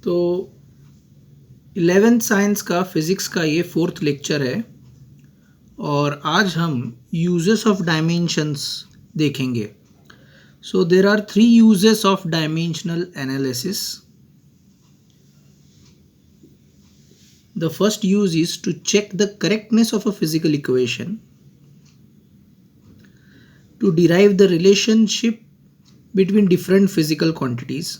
तो 11th science का physics का ये 4th लेक्चर है और आज हम यूजेस ऑफ डायमेंशंस देखेंगे. So there are 3 uses of dimensional analysis. The first use is to check the correctness of a physical equation, to derive the relationship between different physical quantities,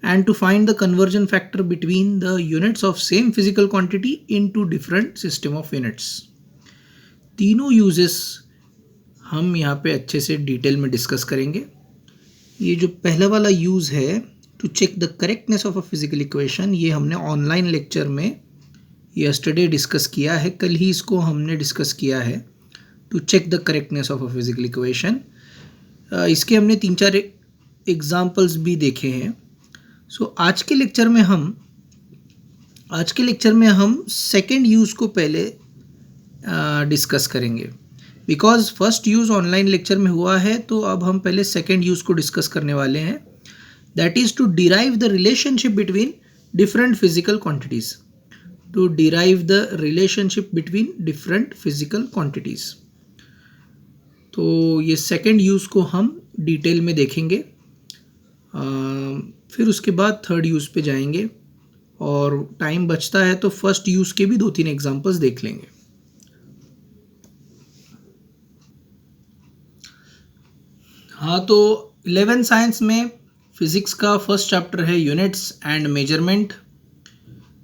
and to find the conversion factor between the units of same physical quantity into different system of units. तीनों uses हम यहाँ पे अच्छे से detail में discuss करेंगे. ये जो पहला वाला यूज़ है to check the correctness of a physical equation, ये हमने ऑनलाइन लेक्चर में यस्टरडे डिस्कस किया है. कल ही इसको हमने डिस्कस किया है, to check the correctness of a physical equation. इसके हमने 3-4 एग्जाम्पल्स भी देखे हैं. सो आज के लेक्चर में हम सेकेंड यूज़ को पहले डिस्कस करेंगे. Because first use online lecture में हुआ है, तो अब हम पहले सेकेंड यूज़ को डिस्कस करने वाले हैं. That is to derive the relationship between different physical quantities. To derive the relationship between different physical quantities. तो ये सेकेंड यूज़ को हम डिटेल में देखेंगे. फिर उसके बाद थर्ड यूज़ पे जाएंगे और टाइम बचता है तो फर्स्ट यूज़ के भी 2-3 एग्जांपल्स देख लेंगे. हाँ, तो 11th साइंस में फिज़िक्स का फर्स्ट चैप्टर है यूनिट्स एंड मेजरमेंट,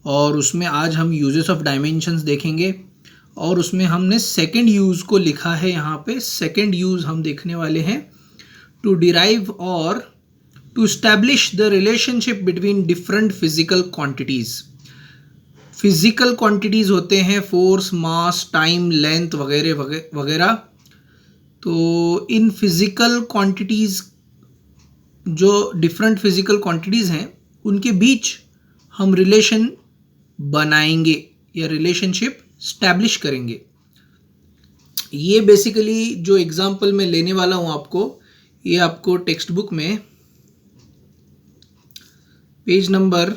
और उसमें आज हम यूजेस ऑफ डायमेंशंस देखेंगे. और उसमें हमने सेकंड यूज़ को लिखा है यहाँ पे. सेकंड यूज़ हम देखने वाले हैं टू डिराइव और to establish the relationship between different physical quantities. Physical quantities होते हैं फोर्स, मास, टाइम, लेंथ वगैरह वगैरह. तो इन फिजिकल क्वांटिटीज़, जो डिफरेंट फिजिकल क्वांटिटीज़ हैं, उनके बीच हम रिलेशन बनाएंगे या रिलेशनशिप स्टैब्लिश करेंगे. ये बेसिकली जो एग्जांपल मैं लेने वाला हूँ ये आपको टेक्स्ट बुक में पेज नंबर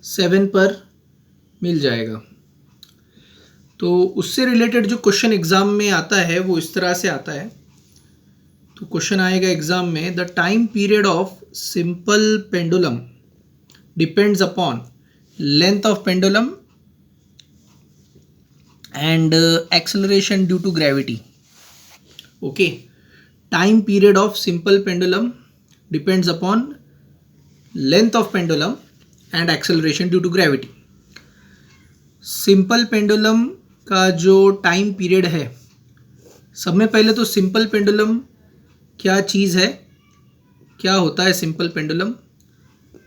7 पर मिल जाएगा. तो उससे रिलेटेड जो क्वेश्चन एग्ज़ाम में आता है वो इस तरह से आता है. तो क्वेश्चन आएगा एग्ज़ाम में, the time period of simple pendulum depends upon length of pendulum and acceleration due to gravity. Okay, time period of simple pendulum depends upon length of pendulum and acceleration due to gravity. Simple pendulum का जो time period है, सब में पहले तो simple pendulum क्या चीज़ है, क्या होता है सिंपल पेंडुलम.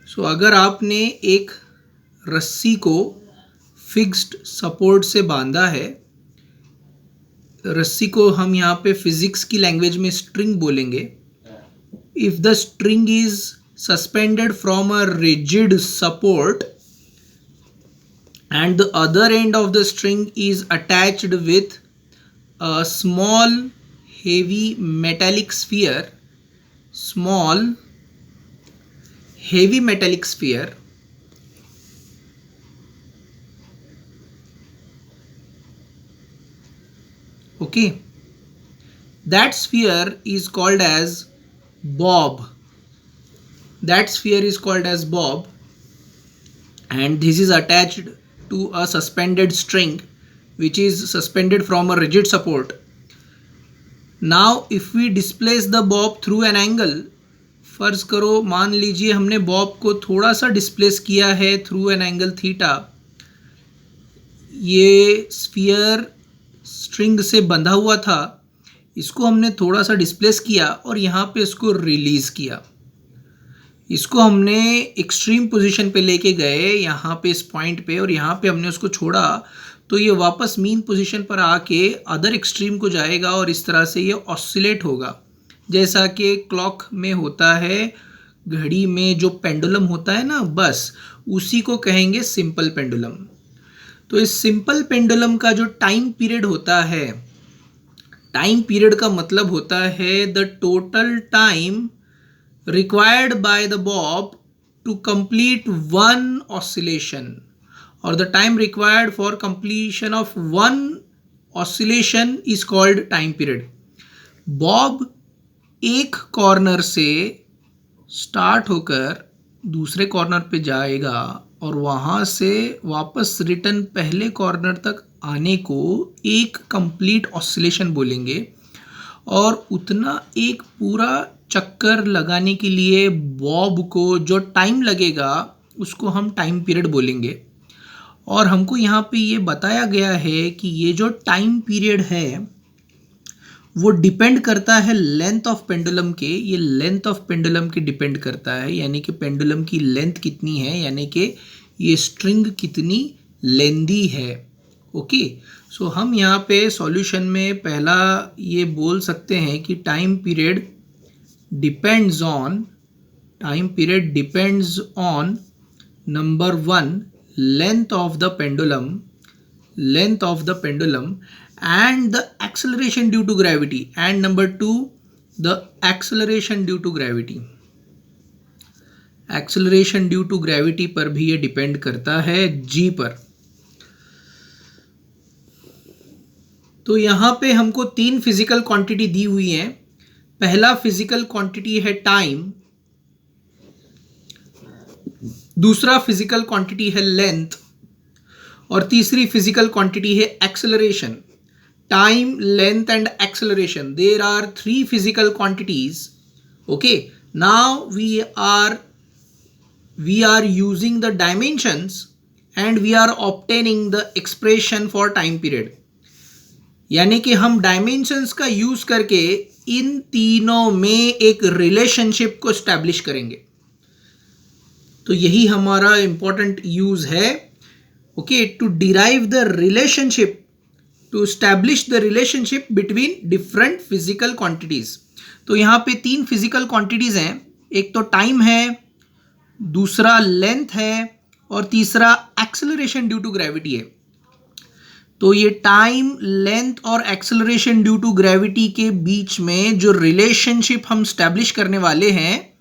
सो अगर आपने एक रस्सी को फिक्स्ड सपोर्ट से बांधा है, रस्सी को हम यहाँ पे फिजिक्स की लैंग्वेज में स्ट्रिंग बोलेंगे. If the string is suspended from a rigid support and the other end of the string is attached with a small heavy metallic sphere, okay, that sphere is called as bob. And this is attached to a suspended string which is suspended from a rigid support. Now if we displace the bob through an angle, फर्ज करो, मान लीजिए हमने Bob को थोड़ा सा displace किया है थ्रू एन एंगल थीटा. ये स्फीयर स्ट्रिंग से बंधा हुआ था, इसको हमने थोड़ा सा डिस्प्लेस किया और यहाँ पे इसको रिलीज़ किया. इसको हमने एक्सट्रीम पोजीशन पे लेके गए यहाँ पे इस पॉइंट पे, और यहाँ पे हमने उसको छोड़ा तो ये वापस मीन पोजीशन पर आके अदर एक्सट्रीम को जाएगा और इस तरह से ये ऑसिलेट होगा, जैसा कि क्लॉक में होता है, घड़ी में जो पेंडुलम होता है ना, बस उसी को कहेंगे सिंपल पेंडुलम. तो इस सिंपल पेंडुलम का जो टाइम पीरियड होता है, टाइम पीरियड का मतलब होता है the total time required by the Bob to complete one oscillation, or the time required for completion of one oscillation is called time period. Bob एक corner से स्टार्ट होकर दूसरे कॉर्नर पे जाएगा और वहाँ से वापस रिटर्न पहले कॉर्नर तक आने को एक कंप्लीट ऑसिलेशन बोलेंगे, और उतना एक पूरा चक्कर लगाने के लिए बॉब को जो टाइम लगेगा उसको हम टाइम पीरियड बोलेंगे। और हमको यहाँ पे ये बताया गया है कि ये जो टाइम पीरियड है वो डिपेंड करता है लेंथ ऑफ पेंडुलम के, ये लेंथ ऑफ पेंडुलम के डिपेंड करता है, यानी कि पेंडुलम की लेंथ कितनी है, यानी कि ये स्ट्रिंग कितनी लेंदी है। ओके, सो हम यहाँ पे सॉल्यूशन में पहला ये बोल सकते हैं कि time period depends on number 1 length of the pendulum and the acceleration due to gravity, and number 2 the acceleration due to gravity पर भी ये डिपेंड करता है g पर। तो यहाँ पे हमको 3 फिजिकल क्वांटिटी दी हुई हैं। पहला फिजिकल क्वांटिटी है टाइम, दूसरा फिजिकल क्वांटिटी है लेंथ, और तीसरी फिजिकल क्वांटिटी है acceleration. Time, length and acceleration, there are 3 physical quantities. Okay, now we are using the dimensions and we are obtaining the expression for time period, यानी कि हम dimensions का use करके इन तीनों में एक रिलेशनशिप को स्टैब्लिश करेंगे। तो यही हमारा इंपॉर्टेंट यूज है। Okay, to derive the relationship, to establish the relationship between different physical quantities। तो यहाँ पे 3 physical quantities हैं, एक तो टाइम है, दूसरा लेंथ है, और तीसरा एक्सेलरेशन ड्यू टू ग्रेविटी है। तो ये टाइम, लेंथ और एक्सेलरेशन ड्यू टू ग्रेविटी के बीच में जो रिलेशनशिप हम स्टैब्लिश करने वाले हैं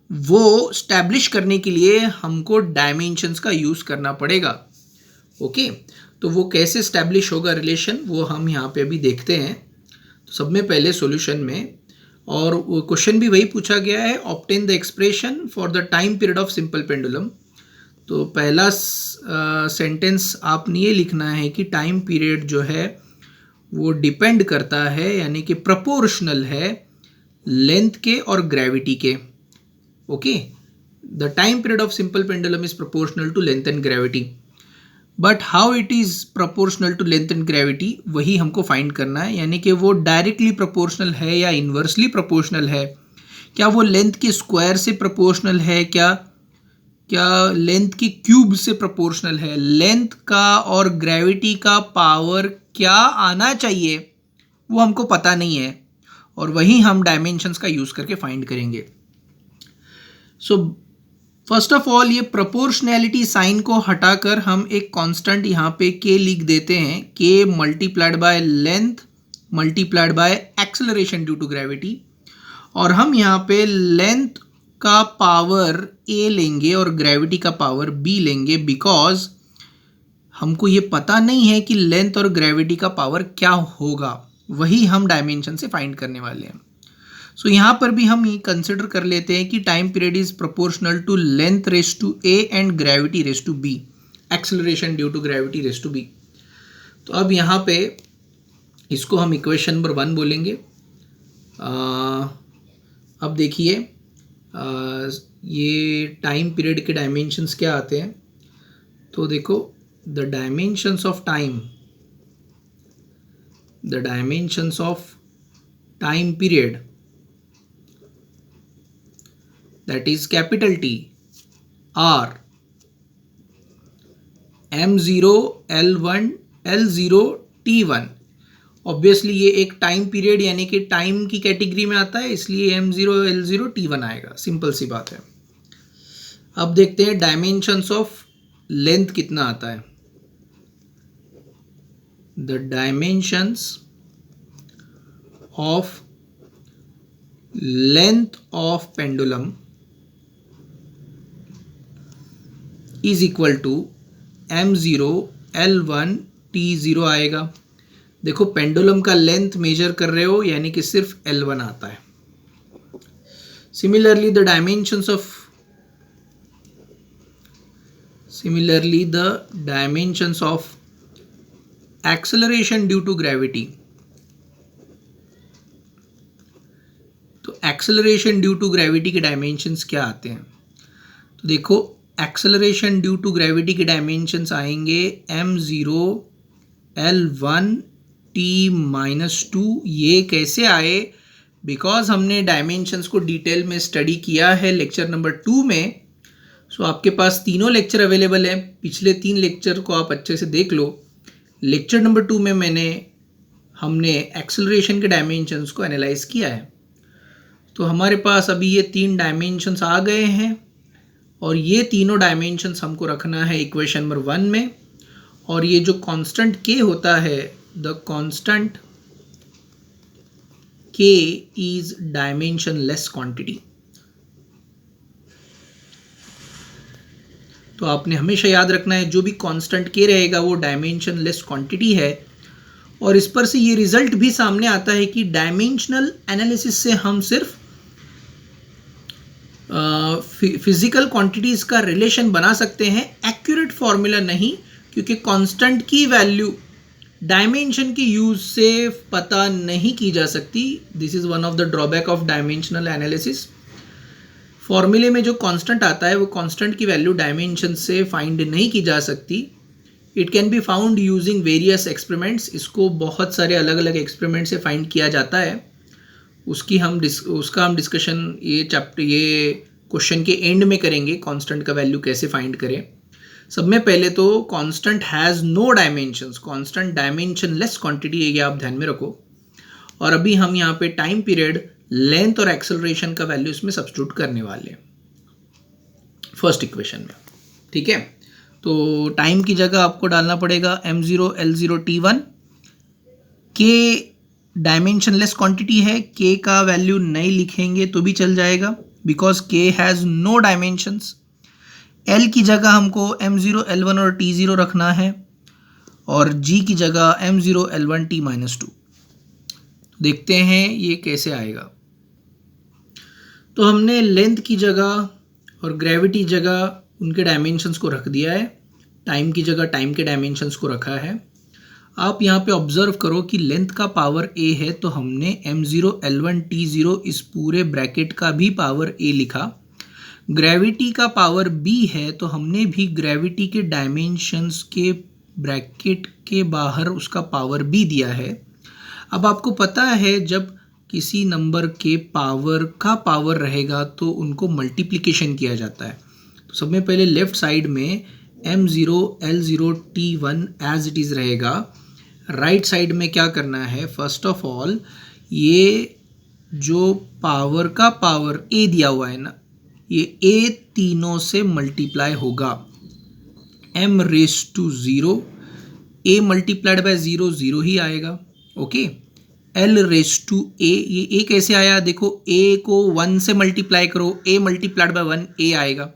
वो स्टैब्लिश करने के लिए हमको डायमेंशंस का यूज करना पड़ेगा। ओके, तो वो कैसे स्टैब्लिश होगा रिलेशन, वो हम यहाँ पे अभी देखते हैं। तो सब में पहले सॉल्यूशन में, और वो क्वेश्चन भी वही पूछा गया है, obtain the expression for the time period of simple pendulum. तो पहला सेंटेंस आपने ये लिखना है कि टाइम पीरियड जो है वो डिपेंड करता है, यानी कि प्रोपोर्शनल है लेंथ के और ग्रेविटी के। Okay, the time period of simple pendulum is proportional to length and gravity. But how it is proportional to length and gravity, वही हमको फाइंड करना है, यानी कि वो डायरेक्टली प्रोपोर्शनल है या इन्वर्सली प्रोपोर्शनल है, क्या वो लेंथ के स्क्वायर से प्रोपोर्शनल है, क्या लेंथ की क्यूब से प्रोपोर्शनल है, लेंथ का और ग्रेविटी का पावर क्या आना चाहिए वो हमको पता नहीं है, और वही हम डायमेंशंस का यूज़ करके फाइंड करेंगे। सो फर्स्ट ऑफ ऑल ये प्रोपोर्शनैलिटी साइन को हटाकर हम एक कांस्टेंट यहाँ पे k लिख देते हैं, k multiplied by length multiplied by acceleration due to gravity, और हम यहाँ पे लेंथ का पावर a लेंगे और ग्रेविटी का पावर b लेंगे, बिकॉज हमको ये पता नहीं है कि लेंथ और ग्रेविटी का पावर क्या होगा, वही हम डायमेंशन से फाइंड करने वाले हैं। सो यहाँ पर भी हम ये कंसिडर कर लेते हैं कि time period is proportional to length raise to a and gravity raise to b, acceleration due to gravity raise to b। तो अब यहाँ पे इसको हम इक्वेशन नंबर 1 बोलेंगे। अब देखिए ये टाइम पीरियड के डायमेंशंस क्या आते हैं। तो देखो, the dimensions of time period, that is capital T, are m0 l1 l0 t1। Obviously ये एक टाइम पीरियड यानी कि टाइम की कैटेगरी में आता है, इसलिए m0 l0 t1 आएगा, सिंपल सी बात है। अब देखते हैं डायमेंशंस ऑफ लेंथ कितना आता है। The dimensions of length of pendulum is equal to m0 L1 T0 आएगा। देखो पेंडुलम का लेंथ मेजर कर रहे हो यानी कि सिर्फ L1 आता है। Similarly the dimensions of acceleration due to gravity, तो एक्सेलरेशन ड्यू टू ग्रेविटी के डायमेंशंस क्या आते हैं? तो देखो एक्सेलरेशन ड्यू टू ग्रेविटी के डायमेंशंस आएंगे m0 L1 T-2। ये कैसे आए? बिकॉज हमने डायमेंशंस को डिटेल में स्टडी किया है लेक्चर नंबर 2 में। सो आपके पास तीनों लेक्चर अवेलेबल हैं, पिछले 3 लेक्चर को आप अच्छे से देख लो। लेक्चर नंबर 2 में हमने एक्सेलरेशन के डायमेंशंस को एनालाइज किया है। तो हमारे पास अभी ये 3 डायमेंशंस आ गए हैं और ये तीनों डायमेंशंस हमको रखना है इक्वेशन नंबर 1 में। और ये जो कांस्टेंट k होता है, the constant k is dimensionless quantity. तो आपने हमेशा याद रखना है जो भी कांस्टेंट k रहेगा वो डायमेंशनलेस क्वांटिटी है। और इस पर से ये रिजल्ट भी सामने आता है कि डायमेंशनल एनालिसिस से हम सिर्फ फिजिकल क्वांटिटीज का रिलेशन बना सकते हैं, एक्यूरेट फॉर्मूला नहीं, क्योंकि कांस्टेंट की वैल्यू डायमेंशन की यूज से पता नहीं की जा सकती। This is one of the drawback of dimensional analysis. फॉर्मूले में जो कांस्टेंट आता है वो कांस्टेंट की वैल्यू डायमेंशन से फाइंड नहीं की जा सकती। It can be found using various experiments. इसको बहुत सारे अलग अलग एक्सपेरिमेंट से फाइंड किया जाता है। उसका हम डिस्कशन ये क्वेश्चन के एंड में करेंगे, कांस्टेंट का वैल्यू कैसे फाइंड करें। सब में पहले तो constant has no dimensions, constant dimensionless quantity है, ये आप ध्यान में रखो। और अभी हम यहाँ पे टाइम पीरियड, लेंथ और एक्सेलरेशन का वैल्यू इसमें सब्स्टिट्यूट करने वाले हैं फर्स्ट इक्वेशन में। ठीक है, तो टाइम की जगह आपको डालना पड़ेगा m0 L0 T1। k dimensionless quantity है, k का वैल्यू नहीं लिखेंगे तो भी चल जाएगा because k has no dimensions. l की जगह हमको m0 L1 और T0 रखना है और g की जगह m0 L1 T-2। देखते हैं ये कैसे आएगा। तो हमने लेंथ की जगह और ग्रेविटी जगह उनके डायमेंशंस को रख दिया है, टाइम की जगह टाइम के डायमेंशंस को रखा है। आप यहाँ पे ऑब्जर्व करो कि लेंथ का पावर a है तो हमने m0 L1 T0 इस पूरे ब्रैकेट का भी पावर a लिखा। ग्रेविटी का पावर b है तो हमने भी ग्रेविटी के डायमेंशंस के ब्रैकेट के बाहर उसका पावर b दिया है। अब आपको पता है जब किसी नंबर के पावर का पावर रहेगा तो उनको मल्टीप्लिकेशन किया जाता है। तो सब में पहले लेफ्ट साइड में m0 L0 T1 as it is रहेगा। राइट साइड में क्या करना है, फर्स्ट ऑफ ऑल ये जो पावर का पावर a दिया हुआ है ना, ये a तीनों से मल्टीप्लाई होगा। m⁻0, a मल्टीप्लाइड बाय 0 0 ही आएगा। ओके, l⁻a, ये a कैसे आया? देखो a को 1 से मल्टीप्लाई करो, a मल्टीप्लाइड बाय 1 a आएगा।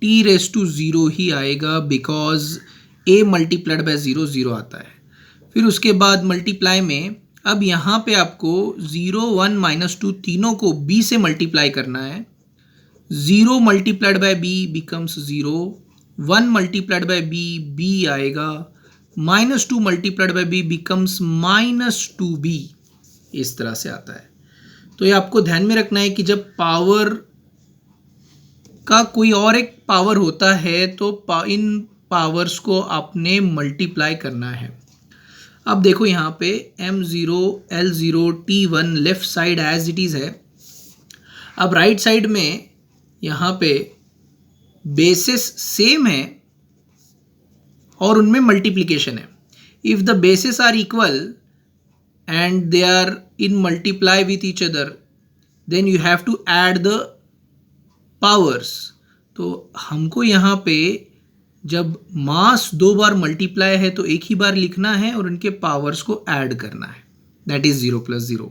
t⁻0 ही आएगा बिकॉज a मल्टीप्लाइड बाय 0 0 आता है। फिर उसके बाद मल्टीप्लाई में अब यहाँ पे आपको 0 1 -2 तीनों को b से मल्टीप्लाई करना है। 0 multiplied by b becomes 0, 1 multiplied by b b आएगा, -2 multiplied by b becomes -2b, इस तरह से आता है। तो ये आपको ध्यान में रखना है कि जब पावर का कोई और एक पावर होता है तो इन पावर्स को आपने मल्टीप्लाई करना है। अब देखो यहाँ पे m0 L0 T1 left side as it is है। अब राइट साइड में यहाँ पे बेसिस सेम है और उनमें मल्टीप्लिकेशन है। If the basis are equal and they are in multiply with each other then you have to add the powers. तो हमको यहाँ पे जब मास 2 बार मल्टीप्लाई है तो एक ही बार लिखना है और उनके पावर्स को ऐड करना है, दैट इज 0 + 0।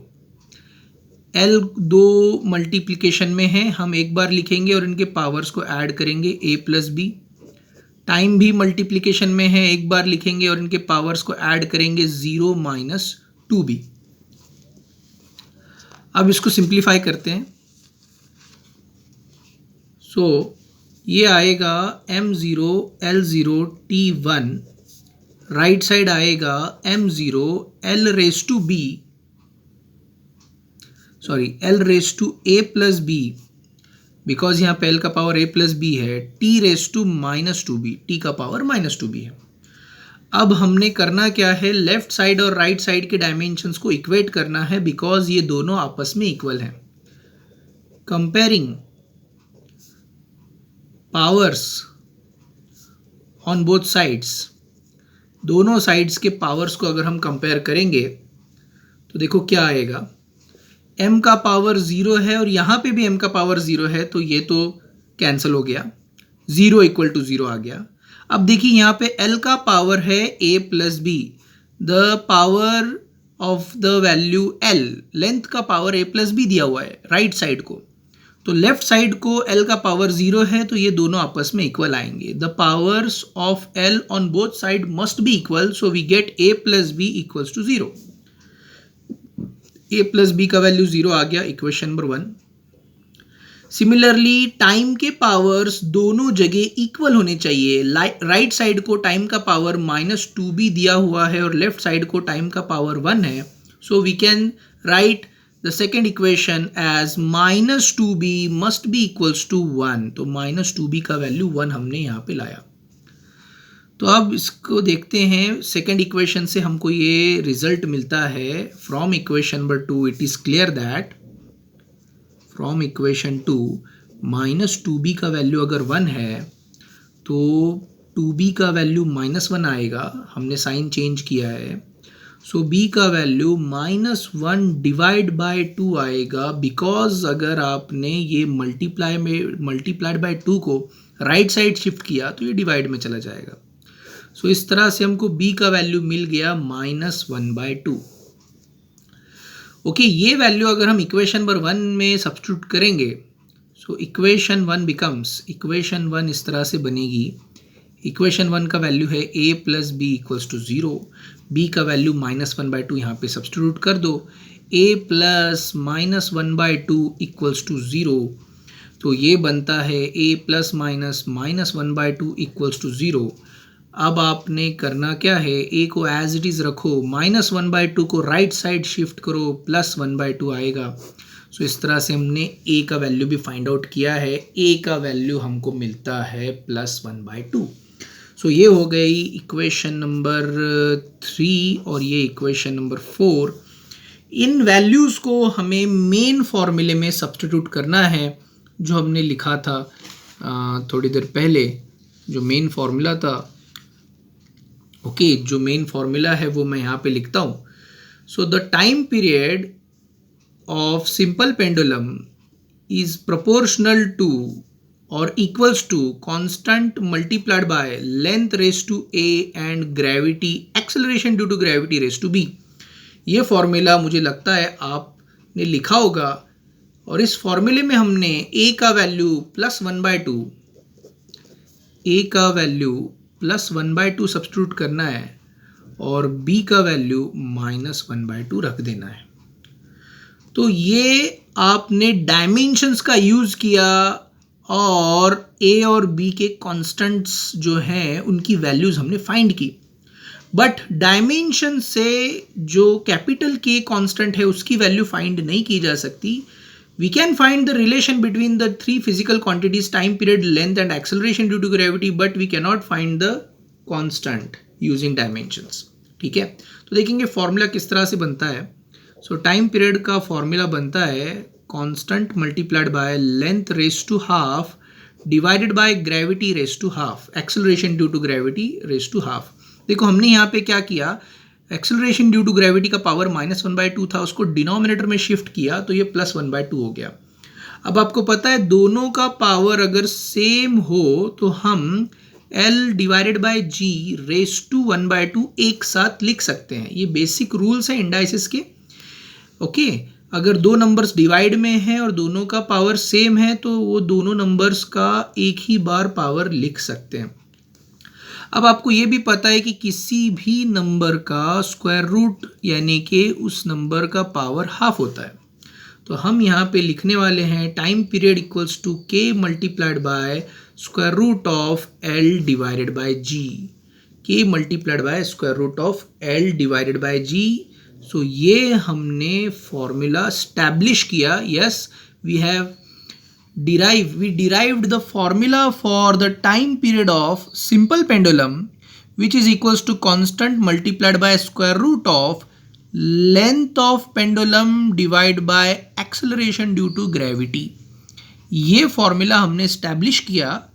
L 2 मल्टीप्लिकेशन में है, हम एक बार लिखेंगे और इनके पावर्स को ऐड करेंगे a + b। टाइम भी मल्टीप्लिकेशन में है, एक बार लिखेंगे और इनके पावर्स को ऐड करेंगे 0 माइनस 2b। अब इसको सिंप्लीफाई करते हैं। सो ये आएगा m0 L0 T1, right side आएगा m0 L raise to b, sorry L raise to a plus b, because यहाँ पे L का पावर a प्लस b है, t raise to minus 2b, t का पावर माइनस 2b है। अब हमने करना क्या है, लेफ्ट साइड और राइट साइड के डायमेंशंस को इक्वेट करना है, बिकॉज ये दोनों आपस में इक्वल हैं। Comparing powers on both sides, दोनों साइड्स के पावर्स को अगर हम कंपेयर करेंगे तो देखो क्या आएगा, m का पावर 0 है और यहाँ पे भी m का पावर 0 है, तो ये तो कैंसिल हो गया, 0 इक्वल टू 0 आ गया। अब देखिए यहाँ पे L का पावर है a plus b, the power of the value L, length का पावर a प्लस b दिया हुआ है राइट साइड को, तो लेफ्ट साइड को L का पावर 0 है, तो ये दोनों आपस में इक्वल आएंगे। The powers of L on both side must be equal, so we get a plus b equals to 0। a plus b का वैल्यू 0 आ गया, इक्वेशन नंबर 1। सिमिलरली टाइम के पावर्स दोनों जगह इक्वल होने चाहिए। राइट साइड को टाइम का पावर माइनस 2b दिया हुआ है और लेफ्ट साइड को टाइम का पावर 1 है, so we can write the second equation as minus 2b must be equals to 1। तो माइनस 2b का वैल्यू 1 हमने यहाँ पे लाया। तो अब इसको देखते हैं, सेकेंड इक्वेशन से हमको ये रिजल्ट मिलता है। From equation number 2 it is clear that from equation 2 minus 2b का वैल्यू अगर 1 है तो 2b का वैल्यू माइनस 1 आएगा, हमने साइन चेंज किया है। सो b का वैल्यू माइनस 1 डिवाइड बाय 2 आएगा, बिकॉज अगर आपने ये मल्टीप्लाइड बाय 2 को राइट साइड शिफ्ट किया तो ये डिवाइड में चला जाएगा। सो इस तरह से हमको b का वैल्यू मिल गया माइनस 1 बाय 2। ओके, ये वैल्यू अगर हम इक्वेशन नंबर 1 में सब्स्टिट्यूट करेंगे, सो इक्वेशन 1 बिकम्स, इक्वेशन 1 इस तरह से बनेगी। इक्वेशन 1 का वैल्यू है a plus B equals to 0, b का वैल्यू माइनस 1 बाय 2 यहाँ पे सब्स्टिट्यूट कर दो, a plus minus 1 by 2 equals to 0, तो ये बनता है a plus minus minus 1 by 2 equals to 0। अब आपने करना क्या है, a को एज इट इज़ रखो, माइनस 1 बाय 2 को राइट साइड शिफ्ट करो, प्लस 1 बाय 2 आएगा। सो इस तरह से हमने a का वैल्यू भी फाइंड आउट किया है। a का वैल्यू हमको मिलता है प्लस 1 बाय 2। सो ये हो गई इक्वेशन नंबर 3 और ये इक्वेशन नंबर 4। इन वैल्यूज़ को हमें मेन फॉर्मूले में सब्स्टिट्यूट करना है, जो हमने लिखा था थोड़ी देर पहले, जो मेन फॉर्मूला था। ओके, जो मेन फॉर्मूला है वो मैं यहाँ पे लिखता हूँ। So the time period of simple pendulum is proportional to और equals to constant multiplied by length raise to a and gravity acceleration due to gravity raise to b। ये फॉर्मूला मुझे लगता है आपने लिखा होगा, और इस फॉर्मूले में हमने a का वैल्यू प्लस 1 बाय 2, a का वैल्यू प्लस 1 बाय 2 सब्स्टिट्यूट करना है और b का वैल्यू माइनस 1 बाय 2 रख देना है। तो ये आपने डायमेंशंस का यूज़ किया और a और b के कांस्टेंट्स जो हैं उनकी वैल्यूज़ हमने फाइंड की, बट डायमेंशन से जो कैपिटल K कांस्टेंट है उसकी वैल्यू फाइंड नहीं की जा सकती। We can find the relation between the three physical quantities time period, length and acceleration due to gravity, but we cannot find the constant using dimensions। ठीक है, तो देखेंगे फॉर्मूला किस तरह से बनता है। सो टाइम पीरियड का फॉर्मूला बनता है constant multiplied by length raise to half divided by gravity raise to half, acceleration due to gravity raise to half. देखो हमने यहाँ पे क्या किया, एक्सेलरेशन ड्यू टू ग्रेविटी का पावर माइनस 1 बाय 2 था, उसको डिनोमिनेटर में शिफ्ट किया तो ये प्लस 1 बाय 2 हो गया। अब आपको पता है दोनों का पावर अगर सेम हो तो हम L divided by G raise to 1 by 2 एक साथ लिख सकते हैं। ये बेसिक रूल्स हैं इंडाइसिस के। ओके, अगर दो नंबर्स डिवाइड में हैं और दोनों का पावर सेम है तो वो दोनों नंबर्स का एक ही बार पावर लिख सकते हैं। अब आपको ये भी पता है कि किसी भी नंबर का स्क्वायर रूट यानी कि उस नंबर का पावर हाफ होता है। तो हम यहाँ पे लिखने वाले हैं time period equals to K multiplied by square root of L divided by G. K multiplied by square root of L divided by G. So ये हमने फॉर्मूला स्टैब्लिश किया। Yes, we derived the formula for the time period of simple pendulum, which is equals to constant multiplied by square root of length of pendulum divided by acceleration due to gravity। ये formula हमने establish किया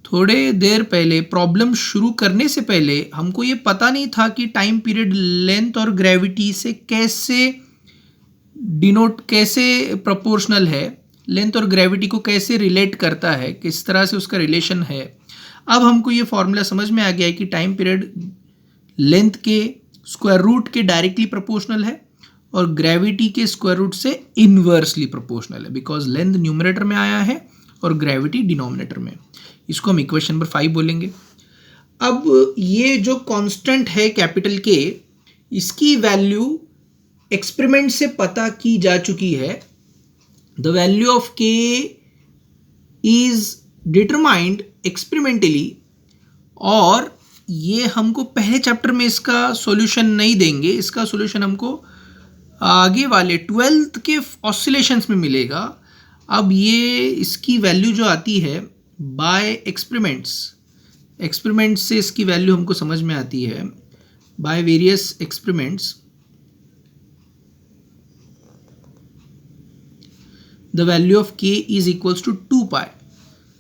थोड़े देर पहले। Problem शुरू करने से पहले हमको ये पता नहीं था कि टाइम पीरियड लेंथ और ग्रेविटी से कैसे डिनोट, कैसे प्रोपोर्शनल है, लेंथ और ग्रेविटी को कैसे रिलेट करता है, किस तरह से उसका रिलेशन है। अब हमको ये फॉर्मूला समझ में आ गया है कि टाइम पीरियड लेंथ के स्क्वायर रूट के डायरेक्टली प्रोपोर्शनल है और ग्रेविटी के स्क्वायर रूट से इन्वर्सली प्रोपोर्शनल है, बिकॉज लेंथ न्यूमरेटर में आया है और ग्रेविटी डिनोमिनेटर में। इसको हम इक्वेशन नंबर 5 बोलेंगे। अब ये जो कांस्टेंट है कैपिटल के, इसकी वैल्यू एक्सपेरिमेंट से पता की जा चुकी है। द वैल्यू ऑफ के इज डिटरमाइंड एक्सपेरिमेंटली, और ये हमको पहले चैप्टर में इसका सॉल्यूशन नहीं देंगे, इसका सॉल्यूशन हमको आगे वाले 12th के ऑसिलेशंस में मिलेगा। अब ये इसकी वैल्यू जो आती है बाय एक्सपेरिमेंट्स से इसकी वैल्यू हमको समझ में आती है by various experiments. The value of के इज इक्वल्स टू 2 पाई।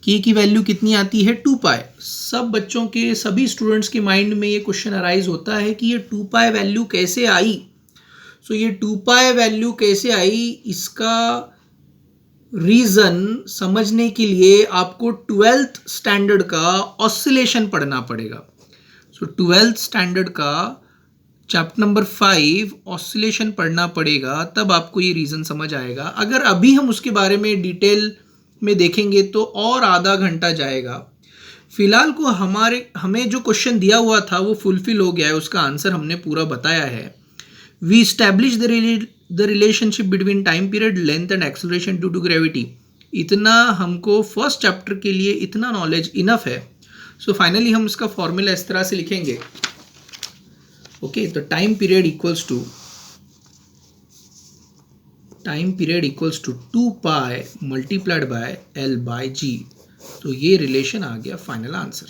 के की वैल्यू कितनी आती है? 2 पाई। सब बच्चों के, सभी स्टूडेंट्स के माइंड में ये क्वेश्चन अराइज होता है कि ये 2 पाई वैल्यू कैसे आई। सो ये 2 पाई वैल्यू कैसे आई, इसका रीज़न समझने के लिए आपको 12th स्टैंडर्ड का ऑसिलेशन पढ़ना पड़ेगा। सो 12th स्टैंडर्ड का चैप्टर नंबर 5 ऑसिलेशन पढ़ना पड़ेगा, तब आपको ये रीज़न समझ आएगा। अगर अभी हम उसके बारे में डिटेल में देखेंगे तो और आधा घंटा जाएगा। फिलहाल को हमें जो क्वेश्चन दिया हुआ था वो फुलफिल हो गया है, उसका आंसर हमने पूरा बताया है। We establish the relationship between time period, length and acceleration due to gravity. इतना हमको फर्स्ट चैप्टर के लिए इतना नॉलेज इनफ है। सो फाइनली हम इसका फॉर्मूला इस तरह से लिखेंगे। ओके, तो time period equals to 2 pi multiplied by L by G. तो ये रिलेशन आ गया फाइनल आंसर।